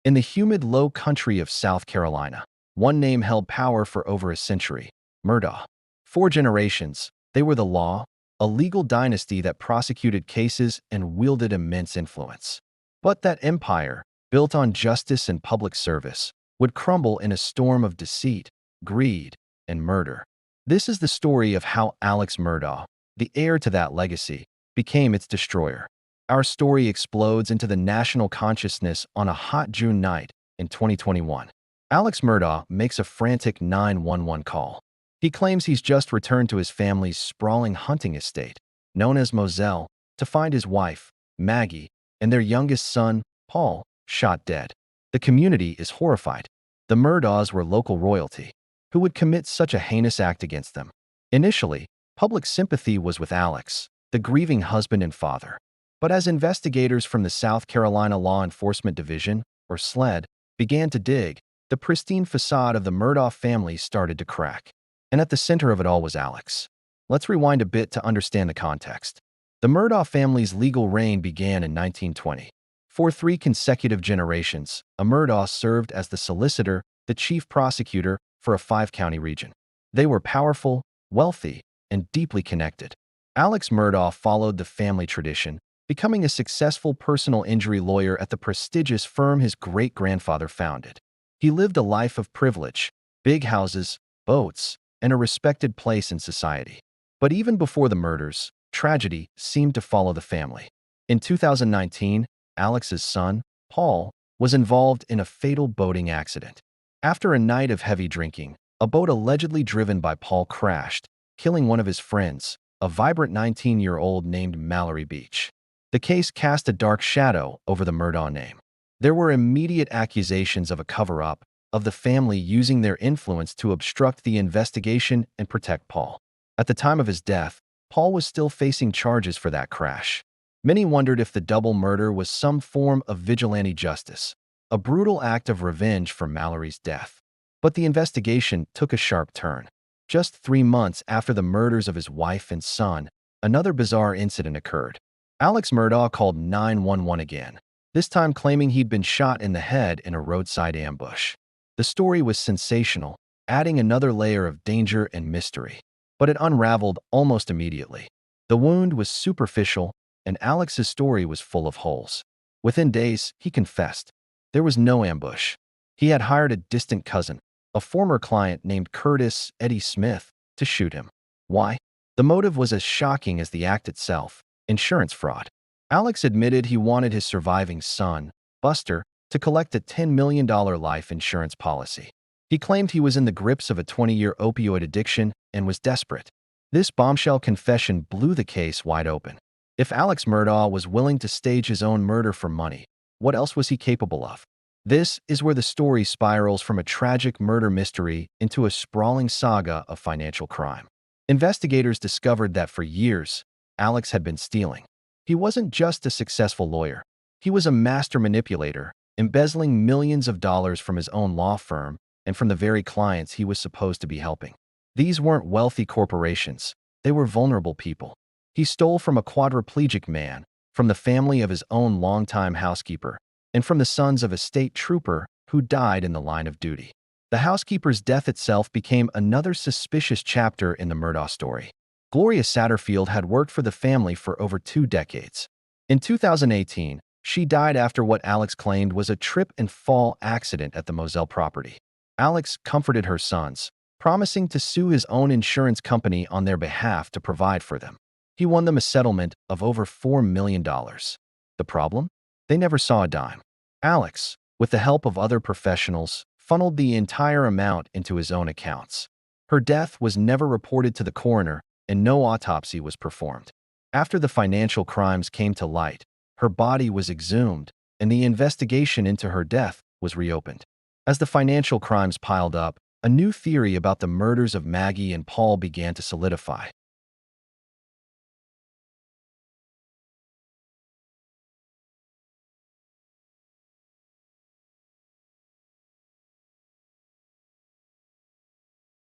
In the humid low country of South Carolina, one name held power for over a century: Murdaugh. 4 generations, they were the law, a legal dynasty that prosecuted cases and wielded immense influence. But that empire, built on justice and public service, would crumble in a storm of deceit, greed, and murder. This is the story of how Alex Murdaugh, the heir to that legacy, became its destroyer. Our story explodes into the national consciousness on a hot June night in 2021. Alex Murdaugh makes a frantic 911 call. He claims he's just returned to his family's sprawling hunting estate, known as Moselle, to find his wife, Maggie, and their youngest son, Paul, shot dead. The community is horrified. The Murdaughs were local royalty. Who would commit such a heinous act against them? Initially, public sympathy was with Alex, the grieving husband and father. But as investigators from the South Carolina Law Enforcement Division, or SLED, began to dig, the pristine facade of the Murdaugh family started to crack. And at the center of it all was Alex. Let's rewind a bit to understand the context. The Murdaugh family's legal reign began in 1920. For 3 consecutive generations, a Murdaugh served as the solicitor, the chief prosecutor, for a 5-county region. They were powerful, wealthy, and deeply connected. Alex Murdaugh followed the family tradition, becoming a successful personal injury lawyer at the prestigious firm his great-grandfather founded. He lived a life of privilege, big houses, boats, and a respected place in society. But even before the murders, tragedy seemed to follow the family. In 2019, Alex's son, Paul, was involved in a fatal boating accident. After a night of heavy drinking, a boat allegedly driven by Paul crashed, killing one of his friends, a vibrant 19-year-old named Mallory Beach. The case cast a dark shadow over the Murdaugh name. There were immediate accusations of a cover-up, of the family using their influence to obstruct the investigation and protect Paul. At the time of his death, Paul was still facing charges for that crash. Many wondered if the double murder was some form of vigilante justice, a brutal act of revenge for Mallory's death. But the investigation took a sharp turn. Just 3 months after the murders of his wife and son, another bizarre incident occurred. Alex Murdaugh called 911 again, this time claiming he'd been shot in the head in a roadside ambush. The story was sensational, adding another layer of danger and mystery. But it unraveled almost immediately. The wound was superficial, and Alex's story was full of holes. Within days, he confessed. There was no ambush. He had hired a distant cousin, a former client named Curtis Eddie Smith, to shoot him. Why? The motive was as shocking as the act itself: insurance fraud. Alex admitted he wanted his surviving son, Buster, to collect a $10 million life insurance policy. He claimed he was in the grips of a 20-year opioid addiction and was desperate. This bombshell confession blew the case wide open. If Alex Murdaugh was willing to stage his own murder for money, what else was he capable of? This is where the story spirals from a tragic murder mystery into a sprawling saga of financial crime. Investigators discovered that for years, Alex had been stealing. He wasn't just a successful lawyer. He was a master manipulator, embezzling millions of dollars from his own law firm and from the very clients he was supposed to be helping. These weren't wealthy corporations. They were vulnerable people. He stole from a quadriplegic man, from the family of his own longtime housekeeper, and from the sons of a state trooper who died in the line of duty. The housekeeper's death itself became another suspicious chapter in the Murdaugh story. Gloria Satterfield had worked for the family for over 2 decades. In 2018, she died after what Alex claimed was a trip and fall accident at the Moselle property. Alex comforted her sons, promising to sue his own insurance company on their behalf to provide for them. He won them a settlement of over $4 million. The problem? They never saw a dime. Alex, with the help of other professionals, funneled the entire amount into his own accounts. Her death was never reported to the coroner, and no autopsy was performed. After the financial crimes came to light, her body was exhumed, and the investigation into her death was reopened. As the financial crimes piled up, a new theory about the murders of Maggie and Paul began to solidify.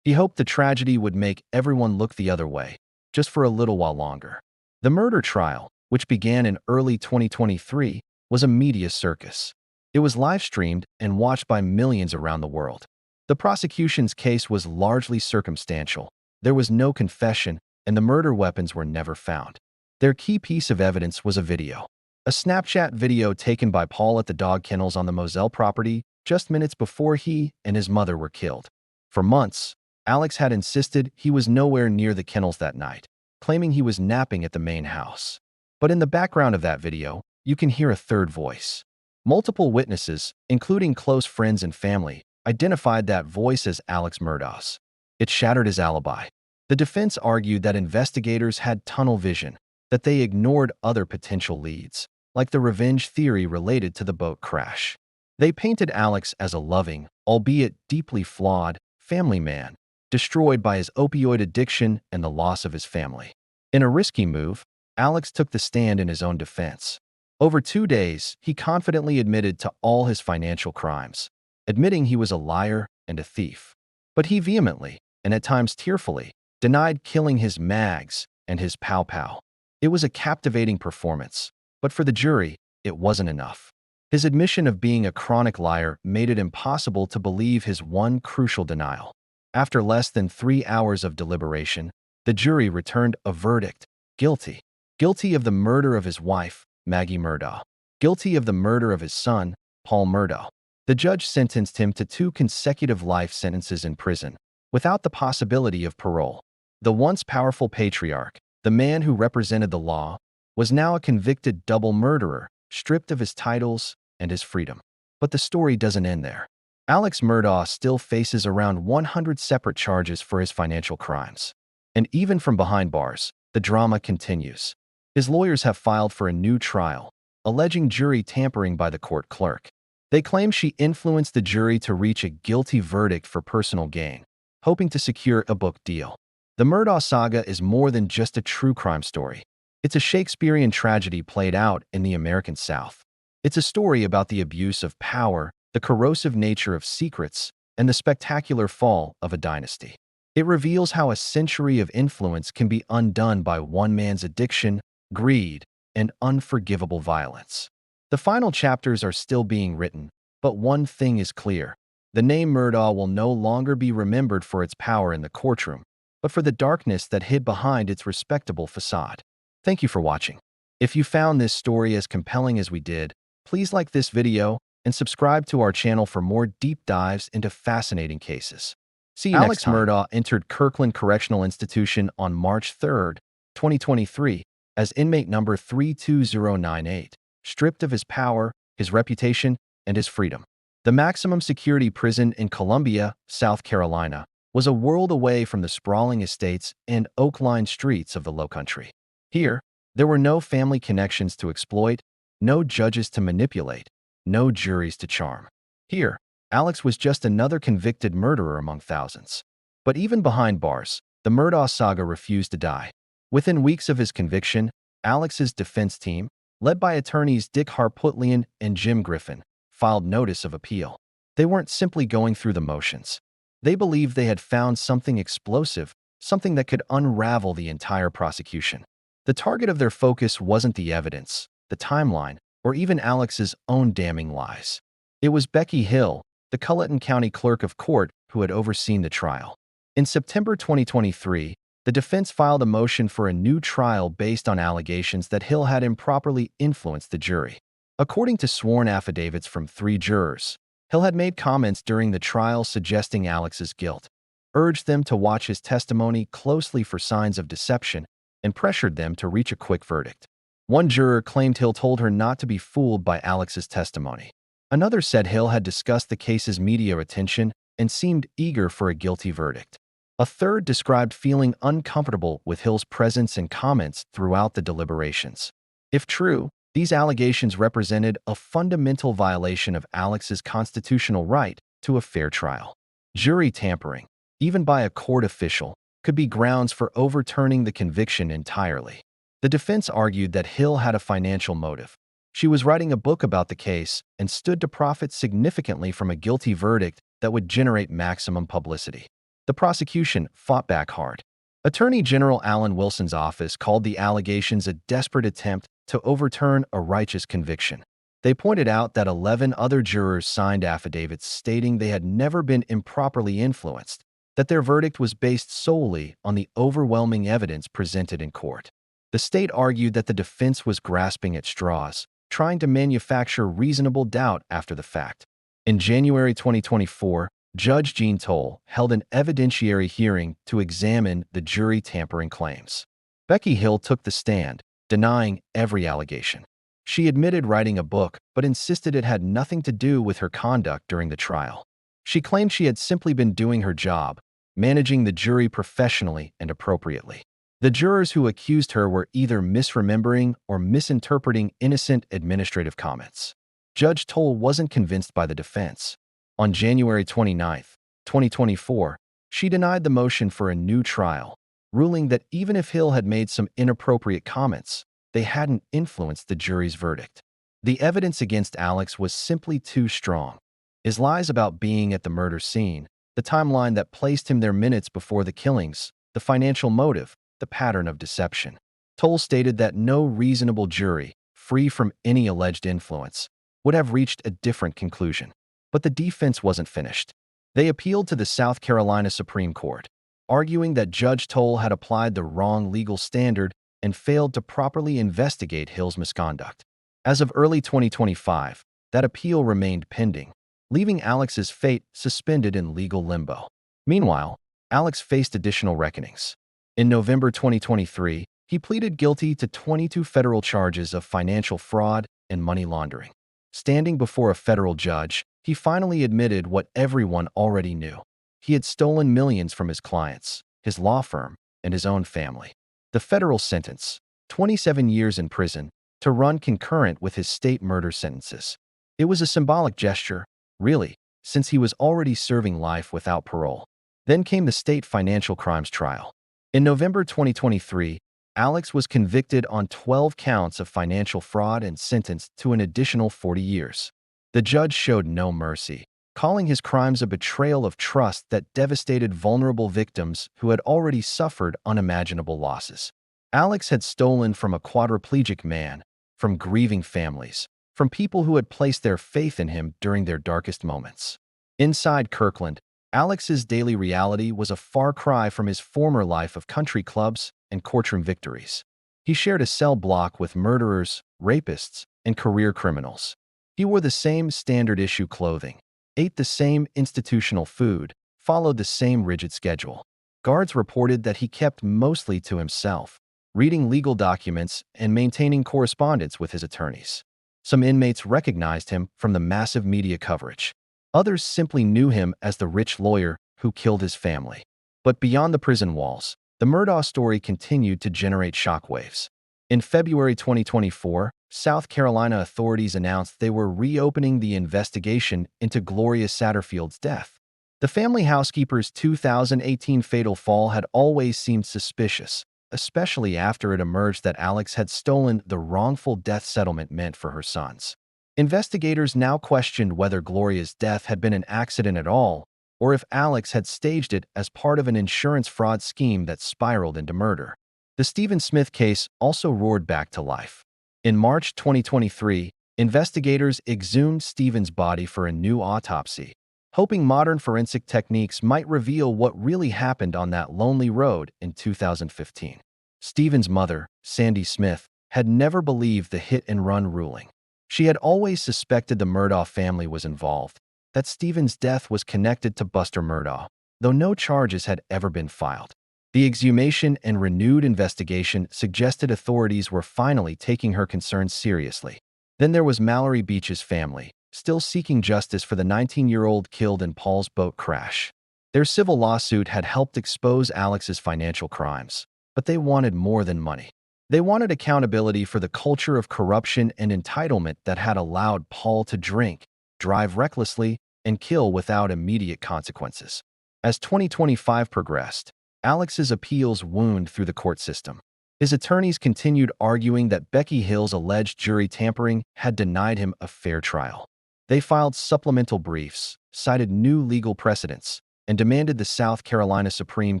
He hoped the tragedy would make everyone look the other way, just for a little while longer. The murder trial, which began in early 2023, was a media circus. It was live-streamed and watched by millions around the world. The prosecution's case was largely circumstantial. There was no confession, and the murder weapons were never found. Their key piece of evidence was a video. A Snapchat video taken by Paul at the dog kennels on the Moselle property just minutes before he and his mother were killed. For months, Alex had insisted he was nowhere near the kennels that night, claiming he was napping at the main house. But in the background of that video, you can hear a third voice. Multiple witnesses, including close friends and family, identified that voice as Alex Murdaugh's. It shattered his alibi. The defense argued that investigators had tunnel vision, that they ignored other potential leads, like the revenge theory related to the boat crash. They painted Alex as a loving, albeit deeply flawed, family man, destroyed by his opioid addiction and the loss of his family. In a risky move, Alex took the stand in his own defense. Over 2 days, he confidently admitted to all his financial crimes, admitting he was a liar and a thief. But he vehemently, and at times tearfully, denied killing his mags and his pow-pow. It was a captivating performance, but for the jury, it wasn't enough. His admission of being a chronic liar made it impossible to believe his one crucial denial. After less than 3 hours of deliberation, the jury returned a verdict: guilty. Guilty of the murder of his wife, Maggie Murdaugh. Guilty of the murder of his son, Paul Murdaugh. The judge sentenced him to 2 consecutive life sentences in prison, without the possibility of parole. The once powerful patriarch, the man who represented the law, was now a convicted double murderer, stripped of his titles and his freedom. But the story doesn't end there. Alex Murdaugh still faces around 100 separate charges for his financial crimes. And even from behind bars, the drama continues. His lawyers have filed for a new trial, alleging jury tampering by the court clerk. They claim she influenced the jury to reach a guilty verdict for personal gain, hoping to secure a book deal. The Murdaugh saga is more than just a true crime story. It's a Shakespearean tragedy played out in the American South. It's a story about the abuse of power, the corrosive nature of secrets, and the spectacular fall of a dynasty. It reveals how a century of influence can be undone by one man's addiction, greed, and unforgivable violence. The final chapters are still being written, but one thing is clear. The name Murdaugh will no longer be remembered for its power in the courtroom, but for the darkness that hid behind its respectable facade. Thank you for watching. If you found this story as compelling as we did, please like this video and subscribe to our channel for more deep dives into fascinating cases. See you next time. Alex Murdaugh entered Kirkland Correctional Institution on March 3, 2023, as inmate number 32098, stripped of his power, his reputation, and his freedom. The maximum security prison in Columbia, South Carolina, was a world away from the sprawling estates and oak-lined streets of the Lowcountry. Here, there were no family connections to exploit, no judges to manipulate, no juries to charm. Here, Alex was just another convicted murderer among thousands. But even behind bars, the Murdaugh saga refused to die. Within weeks of his conviction, Alex's defense team, led by attorneys Dick Harputlian and Jim Griffin, filed notice of appeal. They weren't simply going through the motions. They believed they had found something explosive, something that could unravel the entire prosecution. The target of their focus wasn't the evidence, the timeline, or even Alex's own damning lies. It was Becky Hill, the Colleton County Clerk of Court, who had overseen the trial. In September 2023, the defense filed a motion for a new trial based on allegations that Hill had improperly influenced the jury. According to sworn affidavits from 3 jurors, Hill had made comments during the trial suggesting Alex's guilt, urged them to watch his testimony closely for signs of deception, and pressured them to reach a quick verdict. One juror claimed Hill told her not to be fooled by Alex's testimony. Another said Hill had discussed the case's media attention and seemed eager for a guilty verdict. A third described feeling uncomfortable with Hill's presence and comments throughout the deliberations. If true, these allegations represented a fundamental violation of Alex's constitutional right to a fair trial. Jury tampering, even by a court official, could be grounds for overturning the conviction entirely. The defense argued that Hill had a financial motive. She was writing a book about the case and stood to profit significantly from a guilty verdict that would generate maximum publicity. The prosecution fought back hard. Attorney General Alan Wilson's office called the allegations a desperate attempt to overturn a righteous conviction. They pointed out that 11 other jurors signed affidavits stating they had never been improperly influenced, that their verdict was based solely on the overwhelming evidence presented in court. The state argued that the defense was grasping at straws, trying to manufacture reasonable doubt after the fact. In January 2024, Judge Jean Toll held an evidentiary hearing to examine the jury tampering claims. Becky Hill took the stand, denying every allegation. She admitted writing a book, but insisted it had nothing to do with her conduct during the trial. She claimed she had simply been doing her job, managing the jury professionally and appropriately. The jurors who accused her were either misremembering or misinterpreting innocent administrative comments. Judge Toll wasn't convinced by the defense. On January 29, 2024, she denied the motion for a new trial, ruling that even if Hill had made some inappropriate comments, they hadn't influenced the jury's verdict. The evidence against Alex was simply too strong. His lies about being at the murder scene, the timeline that placed him there minutes before the killings, the financial motive, the pattern of deception. Toll stated that no reasonable jury, free from any alleged influence, would have reached a different conclusion. But the defense wasn't finished. They appealed to the South Carolina Supreme Court, arguing that Judge Toll had applied the wrong legal standard and failed to properly investigate Hill's misconduct. As of early 2025, that appeal remained pending, leaving Alex's fate suspended in legal limbo. Meanwhile, Alex faced additional reckonings. In November 2023, he pleaded guilty to 22 federal charges of financial fraud and money laundering. Standing before a federal judge, he finally admitted what everyone already knew. He had stolen millions from his clients, his law firm, and his own family. The federal sentence, 27 years in prison, to run concurrent with his state murder sentences. It was a symbolic gesture, really, since he was already serving life without parole. Then came the state financial crimes trial. In November 2023, Alex was convicted on 12 counts of financial fraud and sentenced to an additional 40 years. The judge showed no mercy, calling his crimes a betrayal of trust that devastated vulnerable victims who had already suffered unimaginable losses. Alex had stolen from a quadriplegic man, from grieving families, from people who had placed their faith in him during their darkest moments. Inside Kirkland, Alex's daily reality was a far cry from his former life of country clubs and courtroom victories. He shared a cell block with murderers, rapists, and career criminals. He wore the same standard-issue clothing, ate the same institutional food, followed the same rigid schedule. Guards reported that he kept mostly to himself, reading legal documents and maintaining correspondence with his attorneys. Some inmates recognized him from the massive media coverage. Others simply knew him as the rich lawyer who killed his family. But beyond the prison walls, the Murdaugh story continued to generate shockwaves. In February 2024, South Carolina authorities announced they were reopening the investigation into Gloria Satterfield's death. The family housekeeper's 2018 fatal fall had always seemed suspicious, especially after it emerged that Alex had stolen the wrongful death settlement meant for her sons. Investigators now questioned whether Gloria's death had been an accident at all, or if Alex had staged it as part of an insurance fraud scheme that spiraled into murder. The Stephen Smith case also roared back to life. In March 2023, investigators exhumed Stephen's body for a new autopsy, hoping modern forensic techniques might reveal what really happened on that lonely road in 2015. Stephen's mother, Sandy Smith, had never believed the hit-and-run ruling. She had always suspected the Murdaugh family was involved, that Stephen's death was connected to Buster Murdaugh, though no charges had ever been filed. The exhumation and renewed investigation suggested authorities were finally taking her concerns seriously. Then there was Mallory Beach's family, still seeking justice for the 19-year-old killed in Paul's boat crash. Their civil lawsuit had helped expose Alex's financial crimes, but they wanted more than money. They wanted accountability for the culture of corruption and entitlement that had allowed Paul to drink, drive recklessly, and kill without immediate consequences. As 2025 progressed, Alex's appeals wound through the court system. His attorneys continued arguing that Becky Hill's alleged jury tampering had denied him a fair trial. They filed supplemental briefs, cited new legal precedents, and demanded the South Carolina Supreme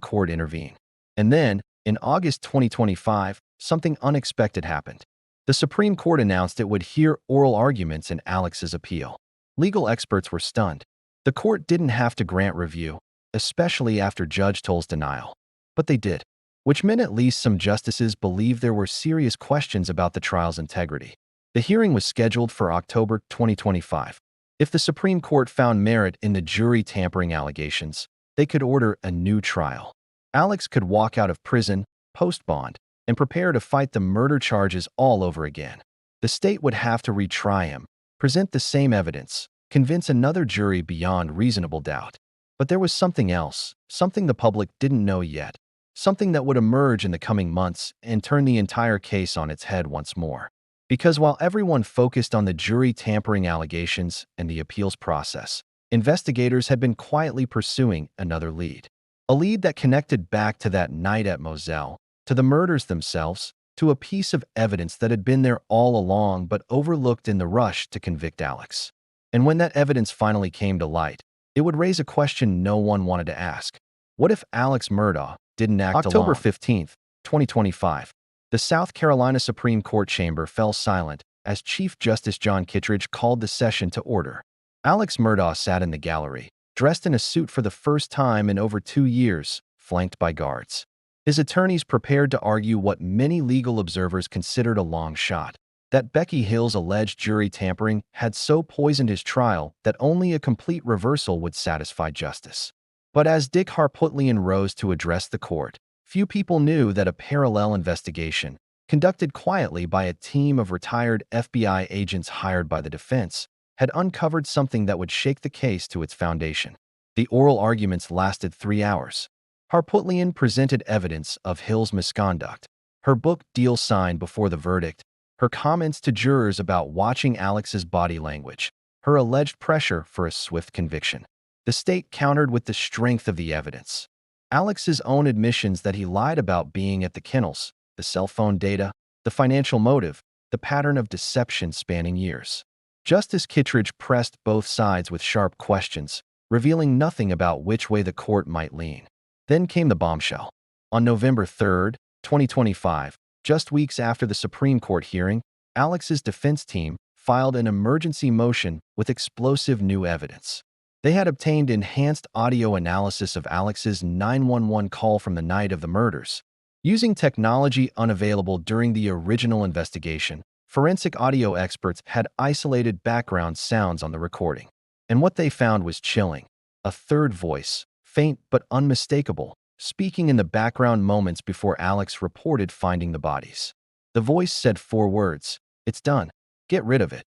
Court intervene. And then, in August 2025, something unexpected happened. The Supreme Court announced it would hear oral arguments in Alex's appeal. Legal experts were stunned. The court didn't have to grant review, especially after Judge Toll's denial. But they did, which meant at least some justices believed there were serious questions about the trial's integrity. The hearing was scheduled for October 2025. If the Supreme Court found merit in the jury tampering allegations, they could order a new trial. Alex could walk out of prison, post bond, and prepare to fight the murder charges all over again. The state would have to retry him, present the same evidence, convince another jury beyond reasonable doubt. But there was something else, something the public didn't know yet, something that would emerge in the coming months and turn the entire case on its head once more. Because while everyone focused on the jury tampering allegations and the appeals process, investigators had been quietly pursuing another lead. A lead that connected back to that night at Moselle, to the murders themselves, to a piece of evidence that had been there all along but overlooked in the rush to convict Alex. And when that evidence finally came to light, it would raise a question no one wanted to ask. What if Alex Murdaugh didn't act alone? October 15, 2025. The South Carolina Supreme Court chamber fell silent as Chief Justice John Kittredge called the session to order. Alex Murdaugh sat in the gallery, dressed in a suit for the first time in over 2 years, flanked by guards. His attorneys prepared to argue what many legal observers considered a long shot, that Becky Hill's alleged jury tampering had so poisoned his trial that only a complete reversal would satisfy justice. But as Dick Harpootlian rose to address the court, few people knew that a parallel investigation, conducted quietly by a team of retired FBI agents hired by the defense, had uncovered something that would shake the case to its foundation. The oral arguments lasted 3 hours. Harpootlian presented evidence of Hill's misconduct, her book deal signed before the verdict, her comments to jurors about watching Alex's body language, her alleged pressure for a swift conviction. The state countered with the strength of the evidence. Alex's own admissions that he lied about being at the kennels, the cell phone data, the financial motive, the pattern of deception spanning years. Justice Kittredge pressed both sides with sharp questions, revealing nothing about which way the court might lean. Then came the bombshell. On November 3, 2025, just weeks after the Supreme Court hearing, Alex's defense team filed an emergency motion with explosive new evidence. They had obtained enhanced audio analysis of Alex's 911 call from the night of the murders. Using technology unavailable during the original investigation, forensic audio experts had isolated background sounds on the recording. And what they found was chilling. A third voice, faint but unmistakable, speaking in the background moments before Alex reported finding the bodies. The voice said 4 words, "It's done. Get rid of it."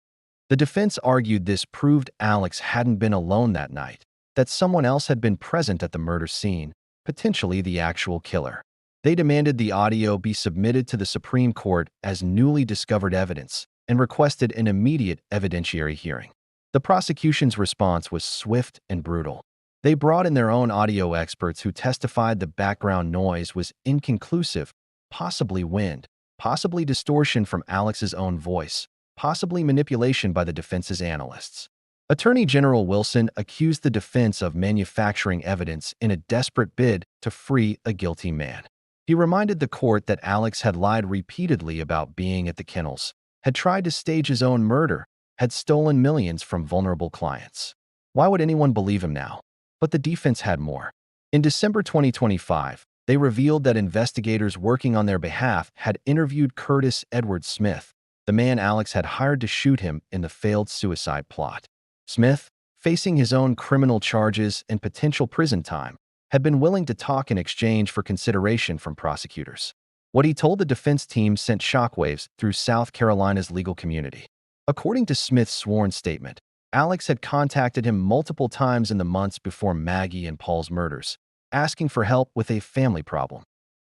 The defense argued this proved Alex hadn't been alone that night, that someone else had been present at the murder scene, potentially the actual killer. They demanded the audio be submitted to the Supreme Court as newly discovered evidence and requested an immediate evidentiary hearing. The prosecution's response was swift and brutal. They brought in their own audio experts who testified the background noise was inconclusive, possibly wind, possibly distortion from Alex's own voice, possibly manipulation by the defense's analysts. Attorney General Wilson accused the defense of manufacturing evidence in a desperate bid to free a guilty man. He reminded the court that Alex had lied repeatedly about being at the kennels, had tried to stage his own murder, had stolen millions from vulnerable clients. Why would anyone believe him now? But the defense had more. In December 2025, they revealed that investigators working on their behalf had interviewed Curtis Edward Smith, the man Alex had hired to shoot him in the failed suicide plot. Smith, facing his own criminal charges and potential prison time, had been willing to talk in exchange for consideration from prosecutors. What he told the defense team sent shockwaves through South Carolina's legal community. According to Smith's sworn statement, Alex had contacted him multiple times in the months before Maggie and Paul's murders, asking for help with a family problem.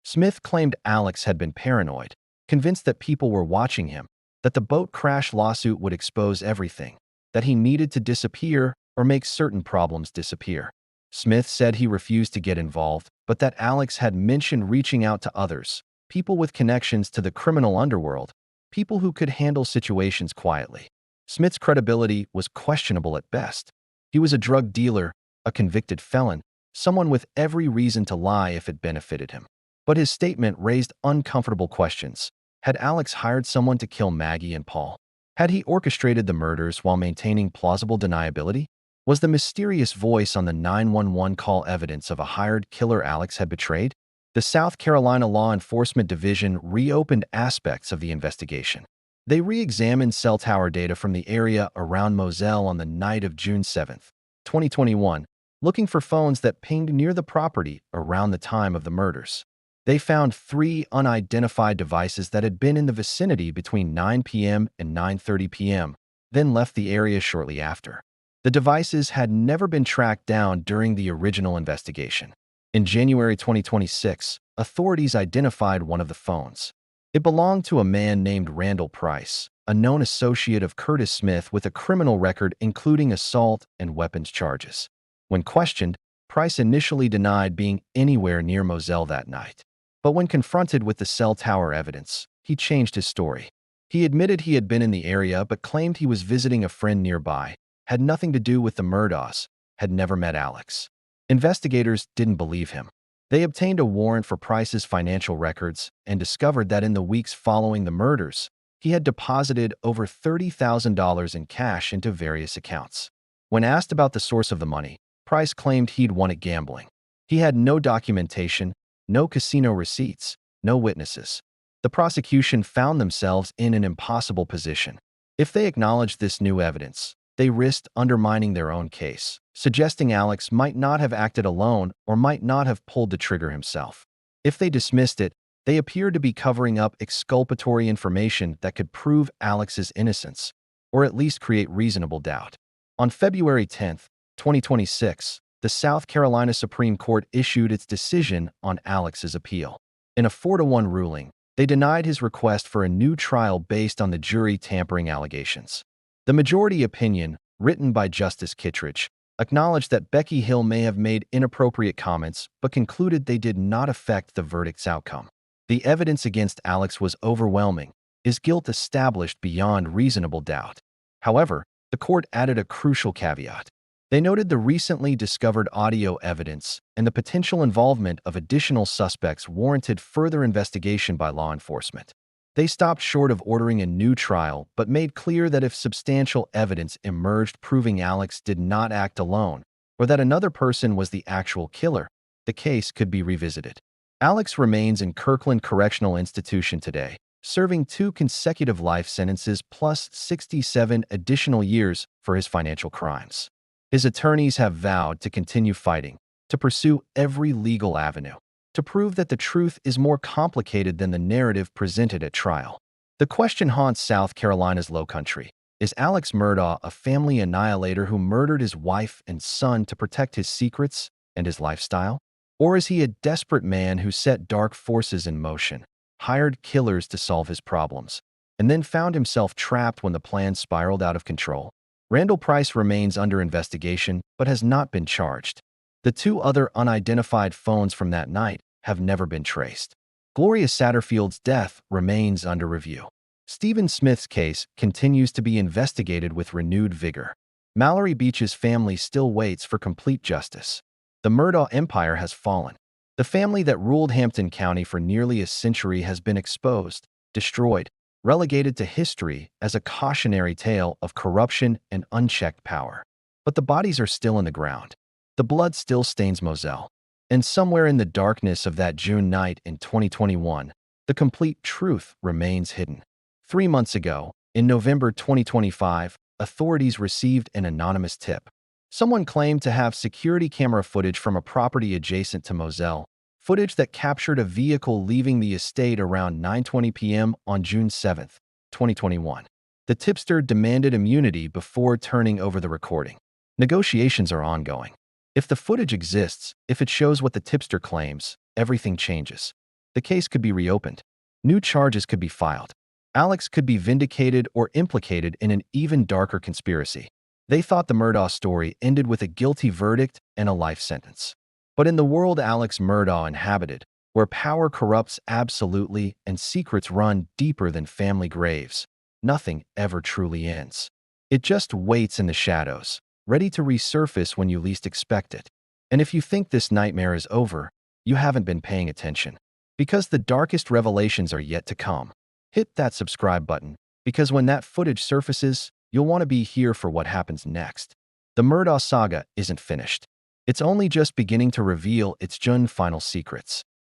Smith claimed Alex had been paranoid, convinced that people were watching him, that the boat crash lawsuit would expose everything, that he needed to disappear or make certain problems disappear. Smith said he refused to get involved, but that Alex had mentioned reaching out to others, people with connections to the criminal underworld, people who could handle situations quietly. Smith's credibility was questionable at best. He was a drug dealer, a convicted felon, someone with every reason to lie if it benefited him. But his statement raised uncomfortable questions. Had Alex hired someone to kill Maggie and Paul? Had he orchestrated the murders while maintaining plausible deniability? Was the mysterious voice on the 911 call evidence of a hired killer Alex had betrayed? The South Carolina Law Enforcement Division reopened aspects of the investigation. They re-examined cell tower data from the area around Moselle on the night of June 7, 2021, looking for phones that pinged near the property around the time of the murders. They found 3 unidentified devices that had been in the vicinity between 9 p.m. and 9:30 p.m., then left the area shortly after. The devices had never been tracked down during the original investigation. In January 2026, authorities identified one of the phones. It belonged to a man named Randall Price, a known associate of Curtis Smith with a criminal record including assault and weapons charges. When questioned, Price initially denied being anywhere near Moselle that night. But when confronted with the cell tower evidence, he changed his story. He admitted he had been in the area but claimed he was visiting a friend nearby, had nothing to do with the Murdaughs, had never met Alex. Investigators didn't believe him. They obtained a warrant for Price's financial records and discovered that in the weeks following the murders, he had deposited over $30,000 in cash into various accounts. When asked about the source of the money, Price claimed he'd won it gambling. He had no documentation, no casino receipts, no witnesses. The prosecution found themselves in an impossible position. If they acknowledged this new evidence, they risked undermining their own case, suggesting Alex might not have acted alone or might not have pulled the trigger himself. If they dismissed it, they appeared to be covering up exculpatory information that could prove Alex's innocence, or at least create reasonable doubt. On February 10, 2026, the South Carolina Supreme Court issued its decision on Alex's appeal. In a 4-1 ruling, they denied his request for a new trial based on the jury tampering allegations. The majority opinion, written by Justice Kittredge, acknowledged that Becky Hill may have made inappropriate comments but concluded they did not affect the verdict's outcome. The evidence against Alex was overwhelming, his guilt established beyond reasonable doubt. However, the court added a crucial caveat. They noted the recently discovered audio evidence and the potential involvement of additional suspects warranted further investigation by law enforcement. They stopped short of ordering a new trial but made clear that if substantial evidence emerged proving Alex did not act alone or that another person was the actual killer, the case could be revisited. Alex remains in Kirkland Correctional Institution today, serving 2 consecutive life sentences plus 67 additional years for his financial crimes. His attorneys have vowed to continue fighting, to pursue every legal avenue, to prove that the truth is more complicated than the narrative presented at trial. The question haunts South Carolina's Lowcountry. Is Alex Murdaugh a family annihilator who murdered his wife and son to protect his secrets and his lifestyle? Or is he a desperate man who set dark forces in motion, hired killers to solve his problems, and then found himself trapped when the plan spiraled out of control? Randall Price remains under investigation but has not been charged. The 2 other unidentified phones from that night have never been traced. Gloria Satterfield's death remains under review. Stephen Smith's case continues to be investigated with renewed vigor. Mallory Beach's family still waits for complete justice. The Murdaugh empire has fallen. The family that ruled Hampton County for nearly a century has been exposed, destroyed, relegated to history as a cautionary tale of corruption and unchecked power. But the bodies are still in the ground. The blood still stains Moselle. And somewhere in the darkness of that June night in 2021, the complete truth remains hidden. 3 months ago, in November 2025, authorities received an anonymous tip. Someone claimed to have security camera footage from a property adjacent to Moselle, footage that captured a vehicle leaving the estate around 9:20 p.m. on June 7, 2021. The tipster demanded immunity before turning over the recording. Negotiations are ongoing. If the footage exists, if it shows what the tipster claims, everything changes. The case could be reopened. New charges could be filed. Alex could be vindicated or implicated in an even darker conspiracy. They thought the Murdaugh story ended with a guilty verdict and a life sentence. But in the world Alex Murdaugh inhabited, where power corrupts absolutely and secrets run deeper than family graves, nothing ever truly ends. It just waits in the shadows, ready to resurface when you least expect it. And if you think this nightmare is over, you haven't been paying attention. Because the darkest revelations are yet to come. Hit that subscribe button, because when that footage surfaces, you'll want to be here for what happens next. The Murdaugh saga isn't finished. It's only just beginning to reveal its final secrets.